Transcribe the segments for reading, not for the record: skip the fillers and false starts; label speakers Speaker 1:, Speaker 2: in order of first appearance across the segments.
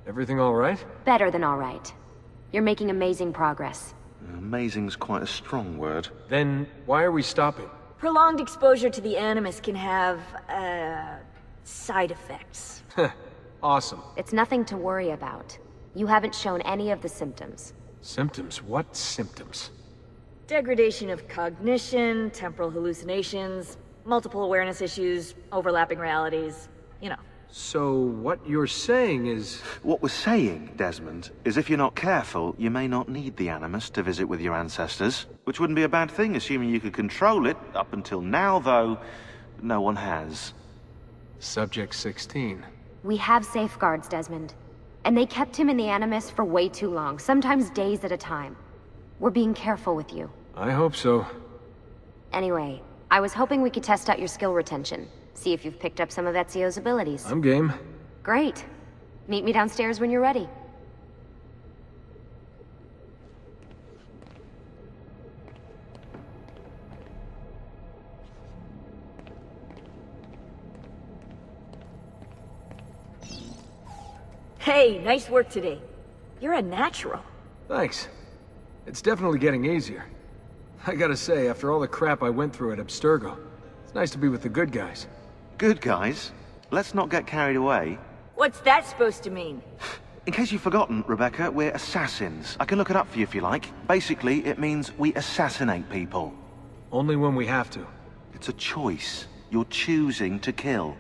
Speaker 1: Everything all right?
Speaker 2: Better than all right. You're making amazing progress.
Speaker 3: Amazing's quite a strong word.
Speaker 1: Then why are we stopping?
Speaker 4: Prolonged exposure to the Animus can have, side effects.
Speaker 1: Awesome.
Speaker 2: It's nothing to worry about. You haven't shown any of the symptoms.
Speaker 1: Symptoms? What symptoms?
Speaker 4: Degradation of cognition, temporal hallucinations, multiple awareness issues, overlapping realities, you know.
Speaker 1: So what you're saying is...
Speaker 3: What we're saying, Desmond, is if you're not careful, you may not need the Animus to visit with your ancestors. Which wouldn't be a bad thing, assuming you could control it. Up until now, though, no one has.
Speaker 1: Subject 16.
Speaker 2: We have safeguards, Desmond. And they kept him in the Animus for way too long, sometimes days at a time. We're being careful with you.
Speaker 1: I hope so.
Speaker 2: Anyway, I was hoping we could test out your skill retention. See if you've picked up some of Ezio's abilities.
Speaker 1: I'm game.
Speaker 2: Great. Meet me downstairs when you're ready.
Speaker 4: Hey, nice work today. You're a natural.
Speaker 1: Thanks. It's definitely getting easier. I gotta say, after all the crap I went through at Abstergo, it's nice to be with the good guys.
Speaker 3: Good guys? Let's not get carried away.
Speaker 4: What's that supposed to mean?
Speaker 3: In case you've forgotten, Rebecca, we're assassins. I can look it up for you if you like. Basically, it means we assassinate people.
Speaker 1: Only when we have to.
Speaker 3: It's a choice. You're choosing to kill.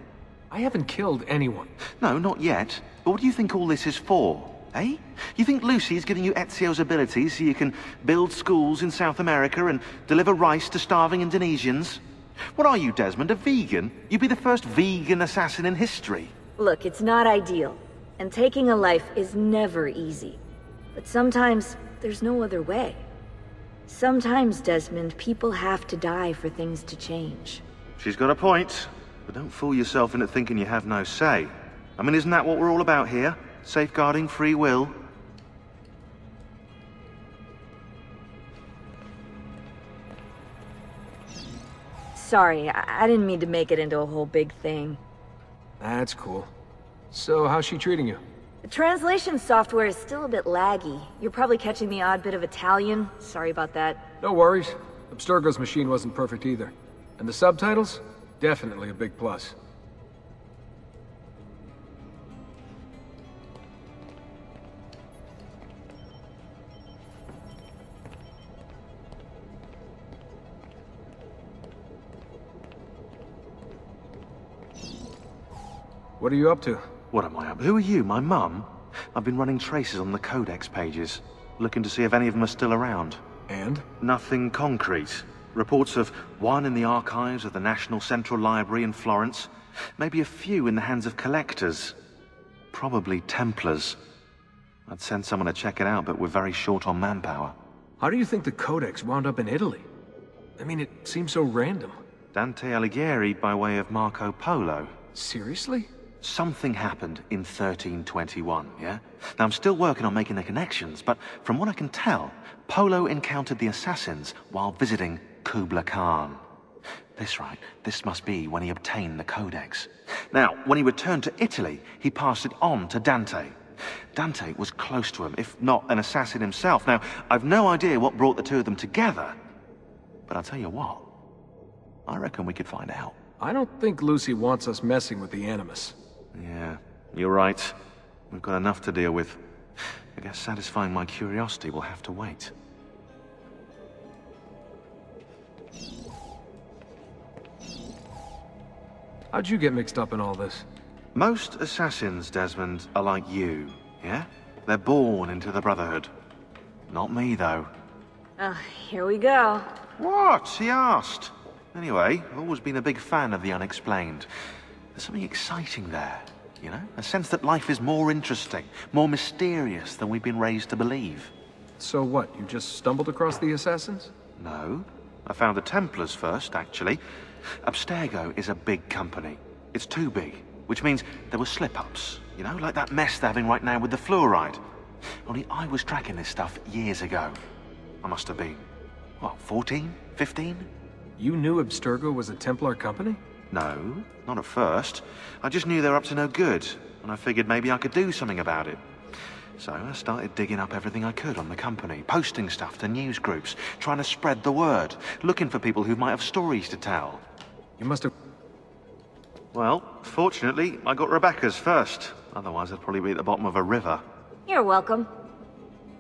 Speaker 1: I haven't killed anyone.
Speaker 3: No, not yet. But what do you think all this is for? Eh? You think Lucy's giving you Ezio's abilities so you can build schools in South America and deliver rice to starving Indonesians? What are you, Desmond, a vegan? You'd be the first vegan assassin in history.
Speaker 4: Look, it's not ideal. And taking a life is never easy. But sometimes, there's no other way. Sometimes, Desmond, people have to die for things to change.
Speaker 3: She's got a point. But don't fool yourself into thinking you have no say. I mean, isn't that what we're all about here? Safeguarding free will?
Speaker 4: Sorry, I didn't mean to make it into a whole big thing.
Speaker 1: That's cool. So, how's she treating you?
Speaker 4: The translation software is still a bit laggy. You're probably catching the odd bit of Italian. Sorry about that.
Speaker 1: No worries. Abstergo's machine wasn't perfect either. And the subtitles? Definitely a big plus. What are you up to?
Speaker 3: What am I up to? Who are you, my mum? I've been running traces on the Codex pages, looking to see if any of them are still around.
Speaker 1: And?
Speaker 3: Nothing concrete. Reports of one in the archives of the National Central Library in Florence. Maybe a few in the hands of collectors. Probably Templars. I'd send someone to check it out, but we're very short on manpower.
Speaker 1: How do you think the Codex wound up in Italy? I mean, it seems so random.
Speaker 3: Dante Alighieri by way of Marco Polo.
Speaker 1: Seriously?
Speaker 3: Something happened in 1321, yeah? Now, I'm still working on making the connections, but from what I can tell, Polo encountered the assassins while visiting Kubla Khan. This must be when he obtained the Codex. Now, when he returned to Italy, he passed it on to Dante. Dante was close to him, if not an assassin himself. Now, I've no idea what brought the two of them together, but I'll tell you what, I reckon we could find out.
Speaker 1: I don't think Lucy wants us messing with the Animus.
Speaker 3: Yeah, you're right. We've got enough to deal with. I guess satisfying my curiosity will have to wait.
Speaker 1: How'd you get mixed up in all this?
Speaker 3: Most assassins, Desmond, are like you, yeah? They're born into the Brotherhood. Not me, though.
Speaker 4: Here we go.
Speaker 3: What? He asked. Anyway, I've always been a big fan of the unexplained. There's something exciting there, you know? A sense that life is more interesting, more mysterious than we've been raised to believe.
Speaker 1: So what, you just stumbled across the assassins?
Speaker 3: No. I found the Templars first, actually. Abstergo is a big company. It's too big, which means there were slip-ups, you know, like that mess they're having right now with the fluoride. Only I was tracking this stuff years ago. I must have been, what, 14? 15?
Speaker 1: You knew Abstergo was a Templar company?
Speaker 3: No, not at first. I just knew they were up to no good, and I figured maybe I could do something about it. So I started digging up everything I could on the company, posting stuff to news groups, trying to spread the word, looking for people who might have stories to tell.
Speaker 1: You must have...
Speaker 3: Well, fortunately, I got Rebecca's first. Otherwise, I'd probably be at the bottom of a river.
Speaker 4: You're welcome.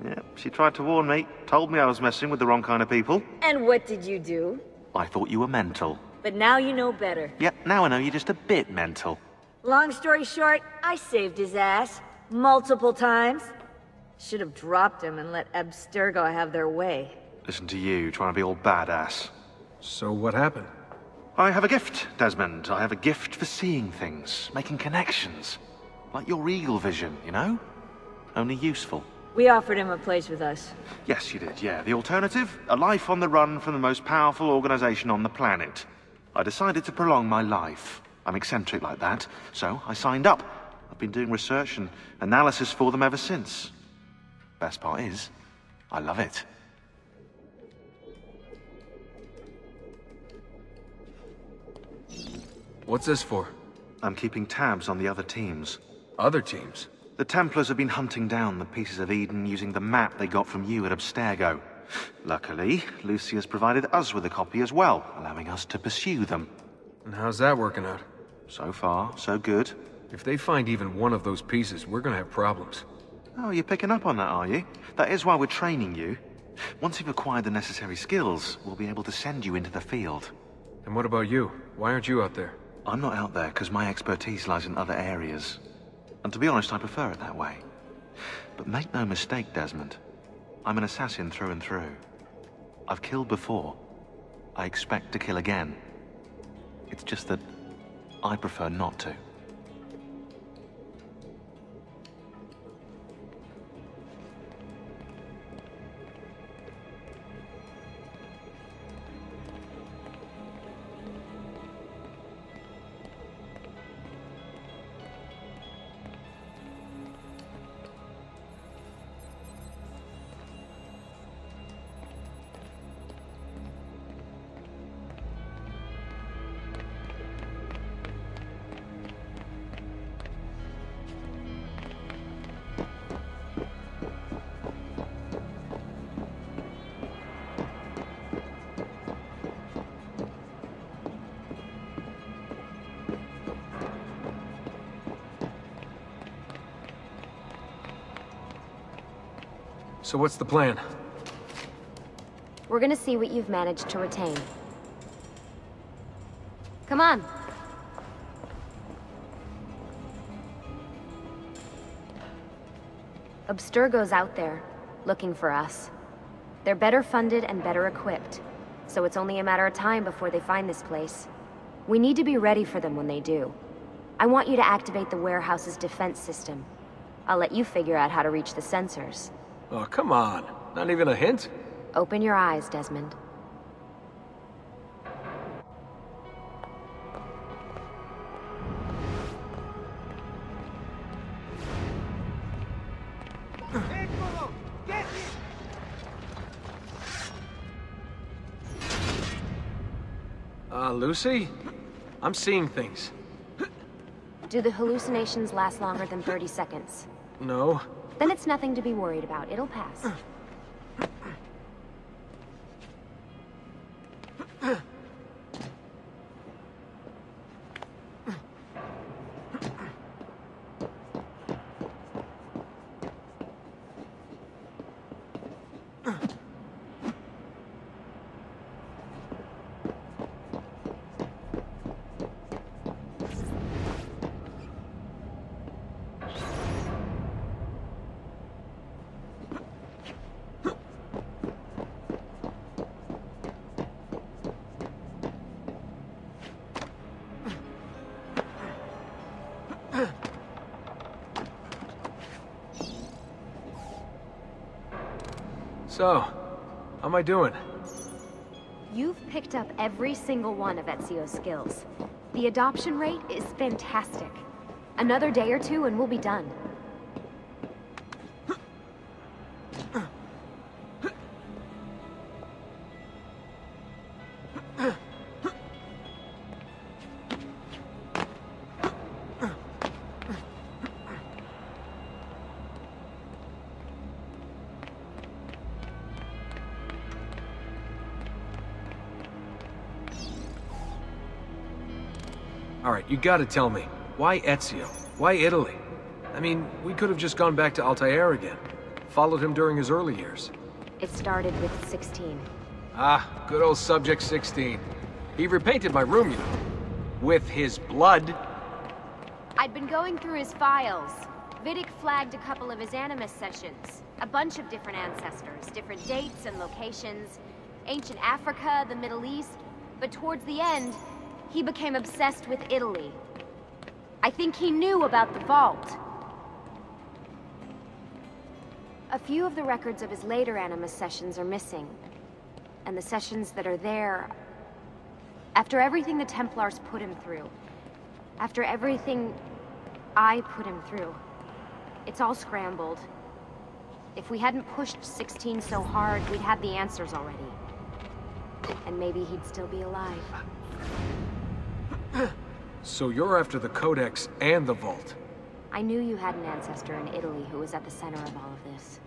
Speaker 3: Yeah, she tried to warn me, told me I was messing with the wrong kind of people.
Speaker 4: And what did you do?
Speaker 3: I thought you were mental.
Speaker 4: But now you know better.
Speaker 3: Yep, now I know you're just a bit mental.
Speaker 4: Long story short, I saved his ass. Multiple times. Should have dropped him and let Abstergo have their way.
Speaker 3: Listen to you, trying to be all badass.
Speaker 1: So what happened?
Speaker 3: I have a gift, Desmond. I have a gift for seeing things, making connections. Like your eagle vision, you know? Only useful.
Speaker 4: We offered him a place with us.
Speaker 3: Yes, you did, yeah. The alternative? A life on the run from the most powerful organization on the planet. I decided to prolong my life. I'm eccentric like that, so I signed up. I've been doing research and analysis for them ever since. Best part is, I love it.
Speaker 1: What's this for?
Speaker 3: I'm keeping tabs on the other teams.
Speaker 1: Other teams?
Speaker 3: The Templars have been hunting down the pieces of Eden using the map they got from you at Abstergo. Luckily, Lucia's provided us with a copy as well, allowing us to pursue them.
Speaker 1: And how's that working out?
Speaker 3: So far, so good.
Speaker 1: If they find even one of those pieces, we're gonna have problems.
Speaker 3: Oh, you're picking up on that, are you? That is why we're training you. Once you've acquired the necessary skills, we'll be able to send you into the field.
Speaker 1: And what about you? Why aren't you out there?
Speaker 3: I'm not out there because my expertise lies in other areas. And to be honest, I prefer it that way. But make no mistake, Desmond. I'm an assassin through and through. I've killed before. I expect to kill again. It's just that I prefer not to.
Speaker 1: So what's the plan?
Speaker 2: We're gonna see what you've managed to retain. Come on. Abstergo's out there, looking for us. They're better funded and better equipped, so it's only a matter of time before they find this place. We need to be ready for them when they do. I want you to activate the warehouse's defense system. I'll let you figure out how to reach the sensors.
Speaker 1: Oh, come on. Not even a hint?
Speaker 2: Open your eyes, Desmond.
Speaker 1: Lucy? I'm seeing things.
Speaker 2: Do the hallucinations last longer than 30 seconds?
Speaker 1: No.
Speaker 2: Then it's nothing to be worried about. It'll pass.
Speaker 1: So, how am I doing?
Speaker 2: You've picked up every single one of Ezio's skills. The adoption rate is fantastic. Another day or two and we'll be done.
Speaker 1: Alright, you gotta tell me. Why Ezio? Why Italy? I mean, we could have just gone back to Altair again. Followed him during his early years.
Speaker 2: It started with 16.
Speaker 1: Ah, good old Subject 16. He repainted my room, you know. With his blood.
Speaker 2: I'd been going through his files. Vidic flagged a couple of his Animus sessions. A bunch of different ancestors, different dates and locations. Ancient Africa, the Middle East. But towards the end, he became obsessed with Italy. I think he knew about the vault. A few of the records of his later Animus sessions are missing. And the sessions that are there... After everything the Templars put him through, after everything I put him through, it's all scrambled. If we hadn't pushed 16 so hard, we'd have the answers already. And maybe he'd still be alive.
Speaker 1: So you're after the Codex and the Vault?
Speaker 2: I knew you had an ancestor in Italy who was at the center of all of this.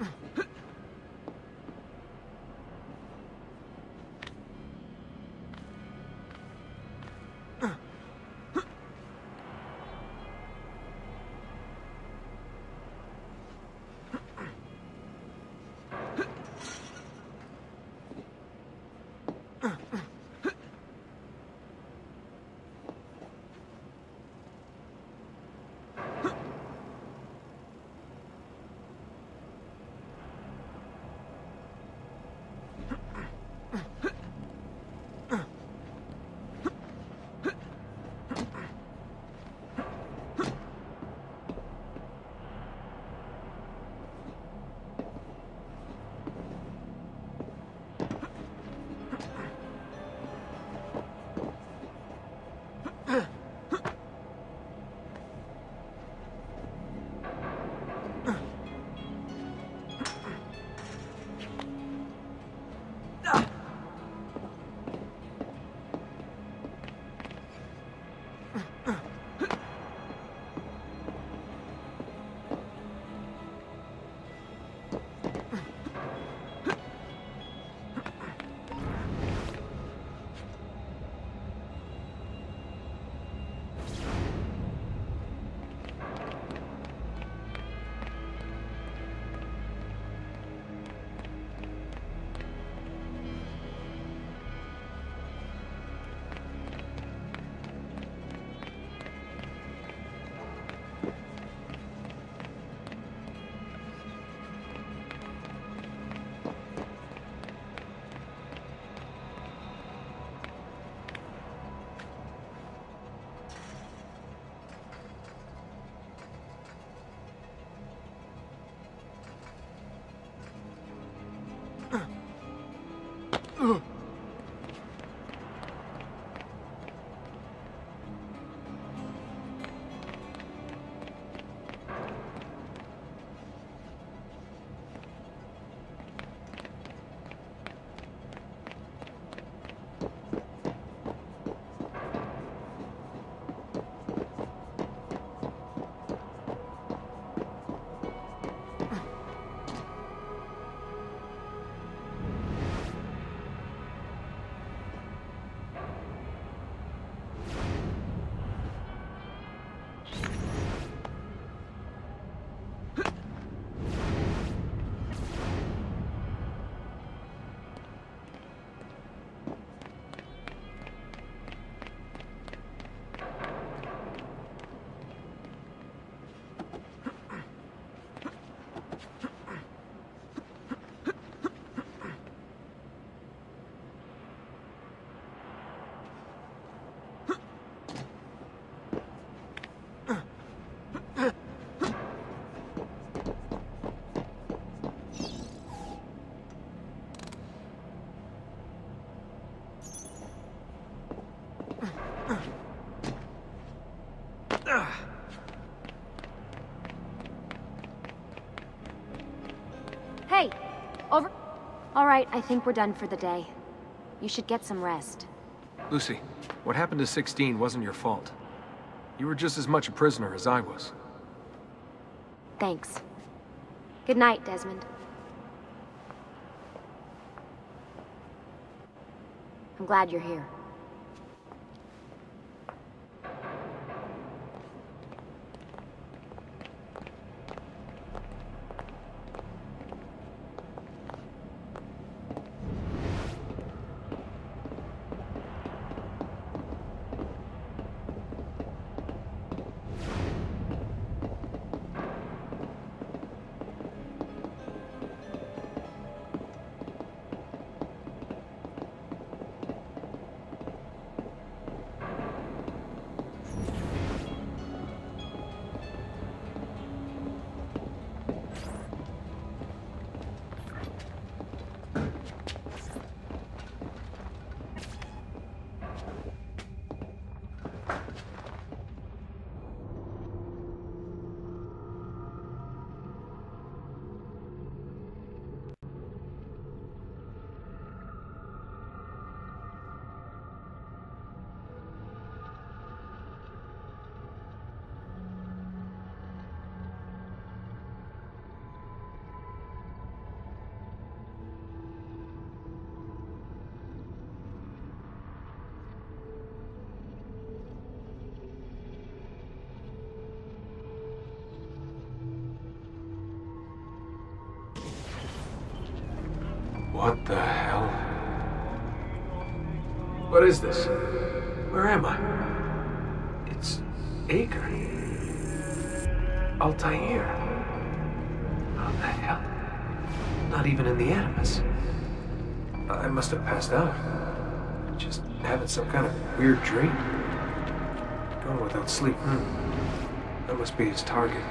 Speaker 2: Hey! Over... Alright, I think we're done for the day. You should get some rest.
Speaker 1: Lucy, what happened to 16 wasn't your fault. You were just as much a prisoner as I was.
Speaker 2: Thanks. Good night, Desmond. I'm glad you're here.
Speaker 1: What the hell? What is this? Where am I? It's Ager. Altair. How the hell? Not even in the Animus. I must have passed out. Just having some kind of weird dream. Going without sleep. That must be his target.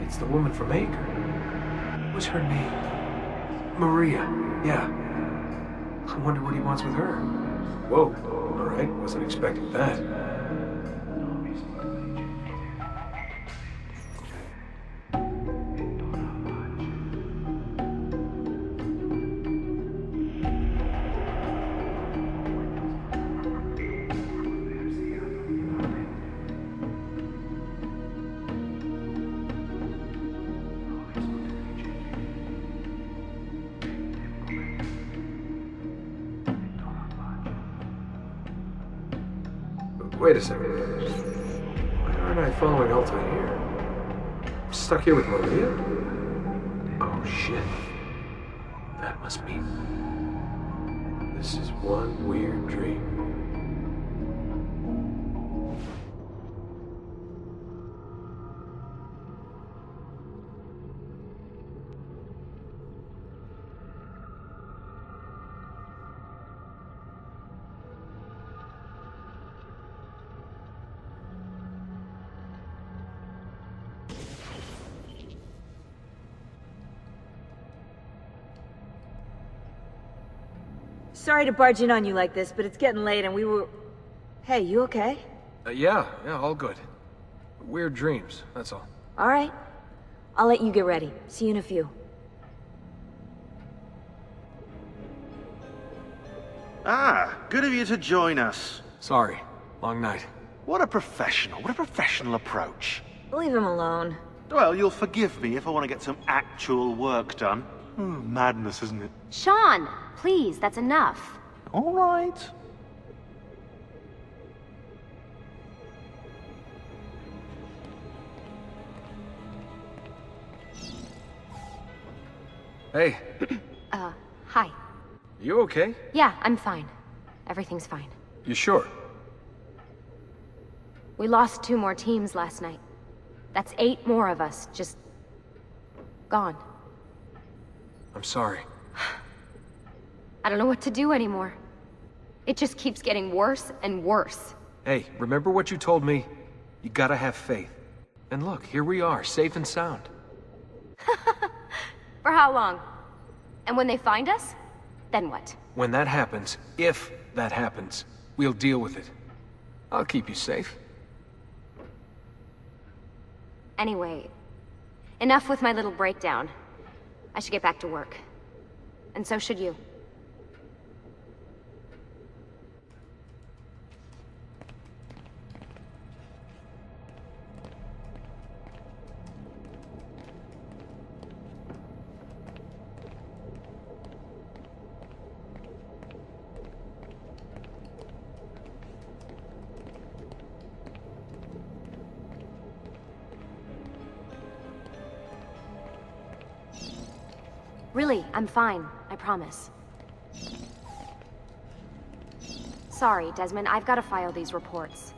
Speaker 1: It's the woman from Ager. What's her name? Maria. Yeah. I wonder what he wants with her. Whoa. All right. Wasn't expecting that. Wait a second. Why aren't I following Altair? I'm stuck here with Maria? Oh shit. That must mean this is one weird dream.
Speaker 4: Sorry to barge in on you like this, but it's getting late and we were... Hey, you okay?
Speaker 1: Yeah, all good. Weird dreams, that's all.
Speaker 4: All right. I'll let you get ready. See you in a few.
Speaker 3: Ah, good of you to join us.
Speaker 1: Sorry, long night.
Speaker 3: What a professional approach.
Speaker 4: Leave him alone.
Speaker 3: Well, you'll forgive me if I want to get some actual work done. Madness, isn't it?
Speaker 2: Sean, please, that's enough.
Speaker 3: All right.
Speaker 1: Hey.
Speaker 2: Hi.
Speaker 1: You okay?
Speaker 2: Yeah, I'm fine. Everything's fine.
Speaker 1: You sure?
Speaker 2: We lost 2 more teams last night. That's 8 more of us, just... gone.
Speaker 1: I'm sorry.
Speaker 2: I don't know what to do anymore. It just keeps getting worse and worse.
Speaker 1: Hey, remember what you told me? You gotta have faith. And look, here we are, safe and sound.
Speaker 2: For how long? And when they find us, then what?
Speaker 1: When that happens, if that happens, we'll deal with it. I'll keep you safe.
Speaker 2: Anyway, enough with my little breakdown. I should get back to work. And so should you. Really, I'm fine. I promise. Sorry, Desmond, I've got to file these reports.